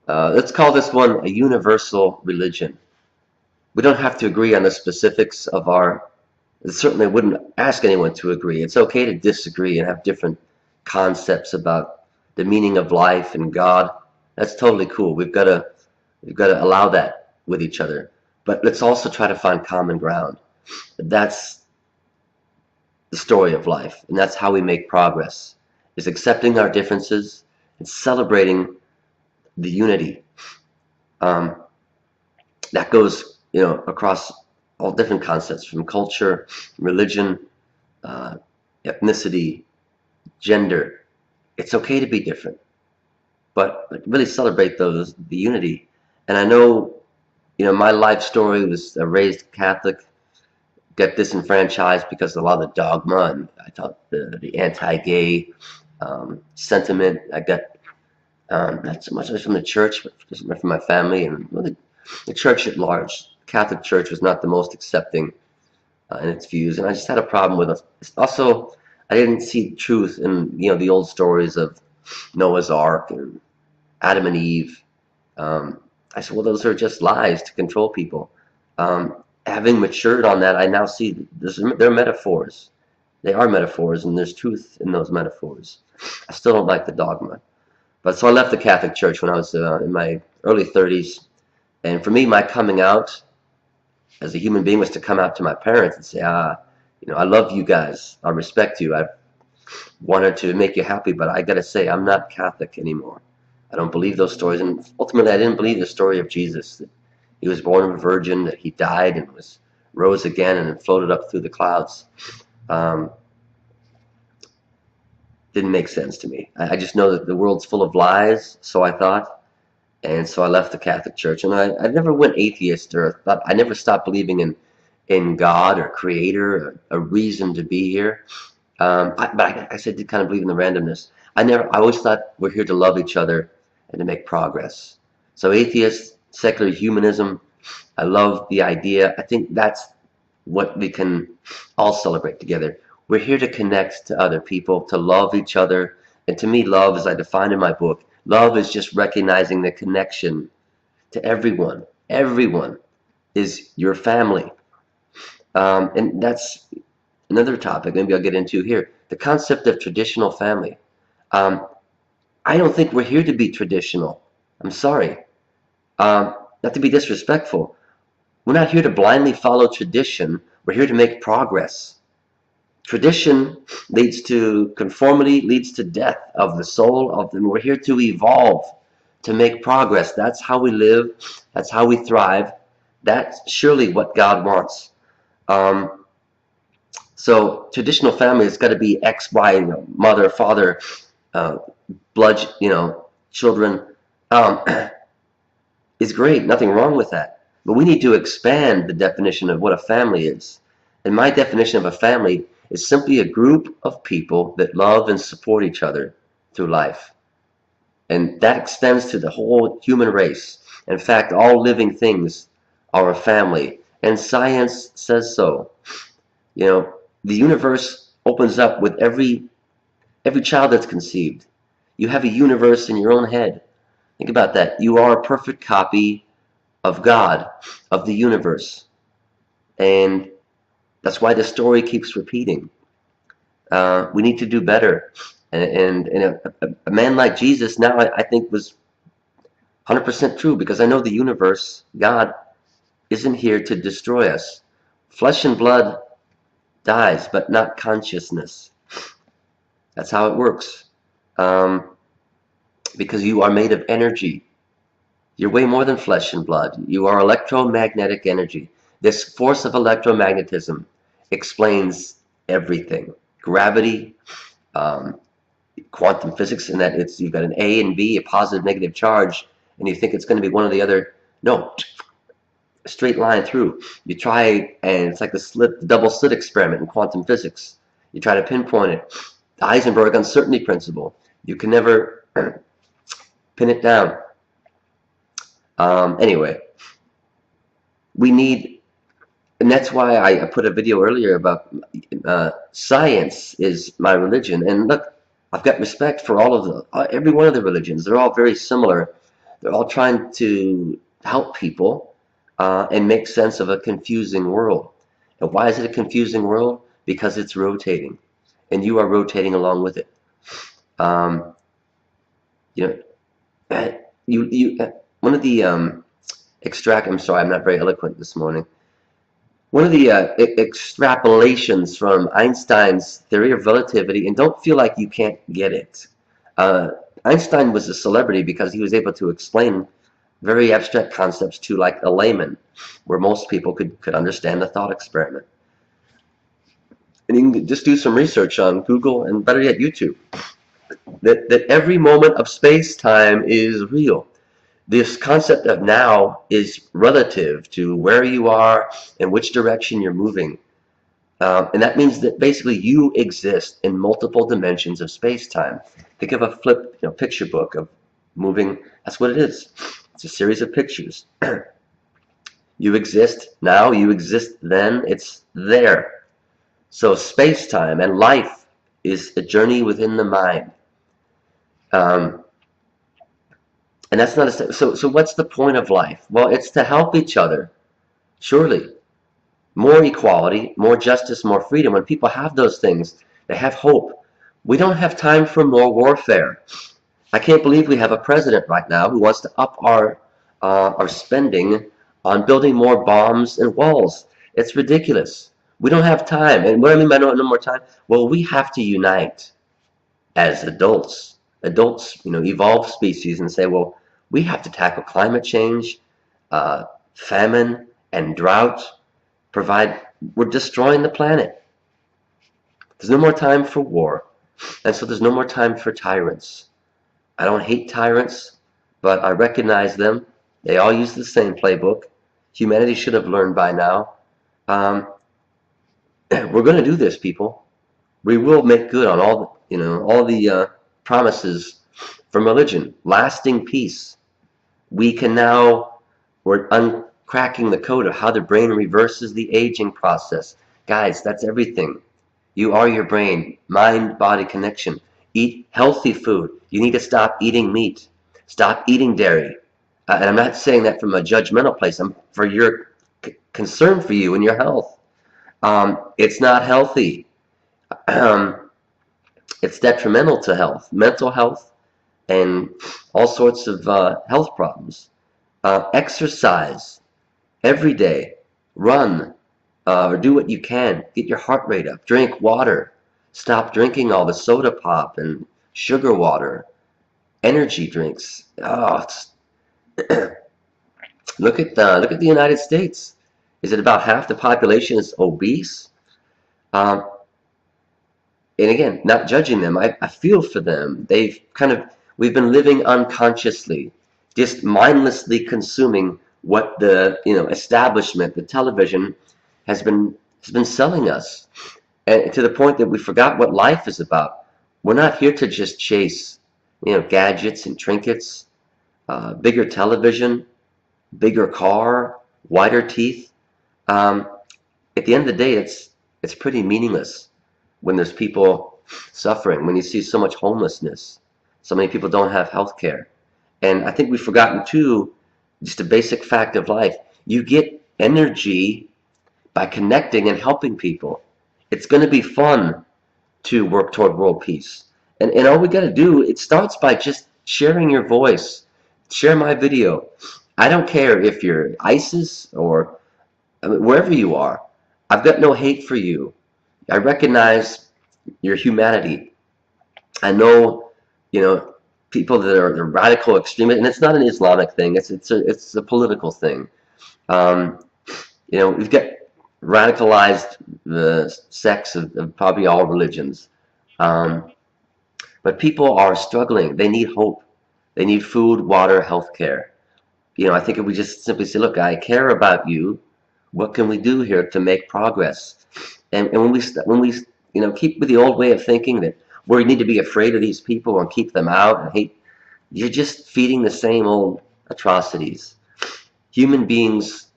Let's call this one a universal religion. We don't have to agree on the specifics of our. Certainly wouldn't ask anyone to agree. It's okay to disagree and have different concepts about the meaning of life and God. That's totally cool. We've got to allow that with each other. But let's also try to find common ground. That's the story of life, and that's how we make progress. Is accepting our differences and celebrating the unity. Um, that goes, across all different concepts from culture, religion, uh, ethnicity, gender. It's okay to be different, but really celebrate the unity. And I know, my life story was raised Catholic, get disenfranchised because of a lot of the dogma, and I thought the anti-gay sentiment. I got not so much from the church, but just from my family and really the church at large. The Catholic Church was not the most accepting in its views, and I just had a problem with it. Also, I didn't see truth in the old stories of Noah's Ark and Adam and Eve. I said, well, those are just lies to control people. Having matured on that, I now see they're metaphors. They are metaphors, and there's truth in those metaphors. I still don't like the dogma. But so I left the Catholic Church when I was in my early 30s. And for me, my coming out as a human being was to come out to my parents and say, I love you guys. I respect you. I wanted to make you happy, but I got to say, I'm not Catholic anymore. I don't believe those stories. And ultimately, I didn't believe the story of Jesus, that he was born of a virgin, that he died and was rose again and then floated up through the clouds. Um, didn't make sense to me. I just know that the world's full of lies, so I thought. And so I left the Catholic Church. And I never went atheist, or thought, I never stopped believing in God or Creator, or a reason to be here. But I said, did kind of believe in the randomness. I always thought we're here to love each other and to make progress. So atheist, secular humanism, I love the idea. I think that's what we can all celebrate together. We're here to connect to other people, to love each other. And to me, love, as I define in my book, love is just recognizing the connection to everyone. Everyone is your family. And that's another topic maybe I'll get into here. The concept of traditional family. Um, I don't think we're here to be traditional. I'm sorry. Not to be disrespectful. We're not here to blindly follow tradition. We're here to make progress. Tradition leads to conformity, leads to death of the soul of them. We're here to evolve, to make progress. That's how we live. That's how we thrive. That's surely what God wants. Um, so traditional family has got to be X, Y, mother, father, uh, blood, children. Um, is great. Nothing wrong with that. But we need to expand the definition of what a family is. And my definition of a family is simply a group of people that love and support each other through life. And that extends to the whole human race. In fact, all living things are a family. And science says so. The universe opens up with every child that's conceived. You have a universe in your own head. Think about that. You are a perfect copy of God, of the universe. And that's why the story keeps repeating. We need to do better. And a man like Jesus now, I think, was 100% true, because I know the universe, God, isn't here to destroy us. Flesh and blood dies, but not consciousness. That's how it works. Because you are made of energy. You're way more than flesh and blood. You are electromagnetic energy. This force of electromagnetism explains everything. Gravity, um, quantum physics, and that you've got an A and B, a positive, negative charge, and you think it's going to be one or the other. No, a straight line through. You try, and it's like the double slit experiment in quantum physics. You try to pinpoint it. The Heisenberg uncertainty principle. You can never pin it down. Anyway, we need, and that's why I put a video earlier about science is my religion. And look, I've got respect for all of every one of the religions. They're all very similar. They're all trying to help people and make sense of a confusing world. And why is it a confusing world? Because it's rotating, and you are rotating along with it. Um, you know, one of the extract. I'm sorry, I'm not very eloquent this morning. One of the extrapolations from Einstein's theory of relativity, and don't feel like you can't get it. Uh, Einstein was a celebrity because he was able to explain very abstract concepts to like a layman, where most people could understand the thought experiment. And you can just do some research on Google and better yet YouTube. That every moment of space time is real. This concept of now is relative to where you are and which direction you're moving. And that means that basically you exist in multiple dimensions of space-time. Think of a flip, picture book of moving. That's what it is. It's a series of pictures. You exist now, you exist then, it's there. So space-time and life is a journey within the mind. And that's not a, so what's the point of life? Well, it's to help each other, surely. More equality, more justice, more freedom. When people have those things, they have hope. We don't have time for more warfare. I can't believe we have a president right now who wants to up our spending on building more bombs and walls. It's ridiculous. We don't have time. And what do I mean by no more time? Well, we have to unite as adults. Adults, evolve species and say, well, we have to tackle climate change, famine, and drought. We're destroying the planet. There's no more time for war, and so there's no more time for tyrants. I don't hate tyrants, but I recognize them. They all use the same playbook. Humanity should have learned by now. We're going to do this, people. We will make good on all the promises from religion. Lasting peace. We're uncracking the code of how the brain reverses the aging process. Guys, that's everything. You are your brain, mind-body connection. Eat healthy food. You need to stop eating meat. Stop eating dairy. And I'm not saying that from a judgmental place. I'm for your concern for you and your health. It's not healthy. It's detrimental to health, mental health, and all sorts of health problems. Exercise every day. Run or do what you can. Get your heart rate up. Drink water. Stop drinking all the soda pop and sugar water. Energy drinks. Oh, look at the United States. Is it about half the population is obese? And again, not judging them. I feel for them. We've been living unconsciously, just mindlessly consuming what the establishment, the television, has been selling us, and to the point that we forgot what life is about. We're not here to just chase, gadgets and trinkets, bigger television, bigger car, whiter teeth. At the end of the day, it's pretty meaningless when there's people suffering, when you see so much homelessness, so many people don't have health care. And I think we've forgotten too, just a basic fact of life. You get energy by connecting and helping people. It's going to be fun to work toward world peace. And all we got to do, it starts by just sharing your voice. Share my video. I don't care if you're ISIS or wherever you are. I've got no hate for you. I recognize your humanity. I know, people that are the radical extremists, and it's not an Islamic thing. It's a political thing. We've got radicalized the sects of probably all religions, but people are struggling. They need hope. They need food, water, health care. I think if we just simply say, look, I care about you. What can we do here to make progress? And when we keep with the old way of thinking that we need to be afraid of these people and keep them out and hate, you're just feeding the same old atrocities. Human beings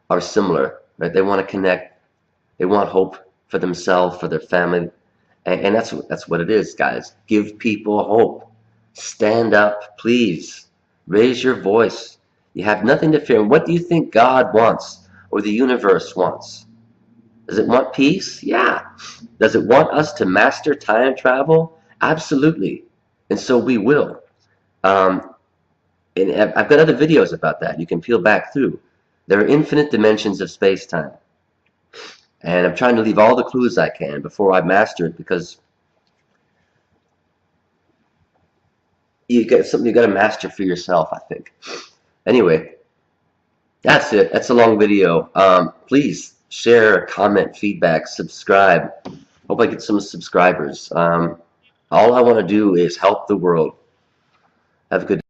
are similar, right? They want to connect. They want hope for themselves, for their family, and that's what it is, guys. Give people hope. Stand up, please. Raise your voice. You have nothing to fear. What do you think God wants or the universe wants? Does it want peace? Yeah. Does it want us to master time travel? Absolutely. And so we will. Um, and I've got other videos about that you can peel back through. There are infinite dimensions of space-time. And I'm trying to leave all the clues I can before I master it, because you get something you got to master for yourself, I think. Anyway, that's it. That's a long video. Please share, comment, feedback, subscribe. Hope I get some subscribers. All I want to do is help the world. Have a good day.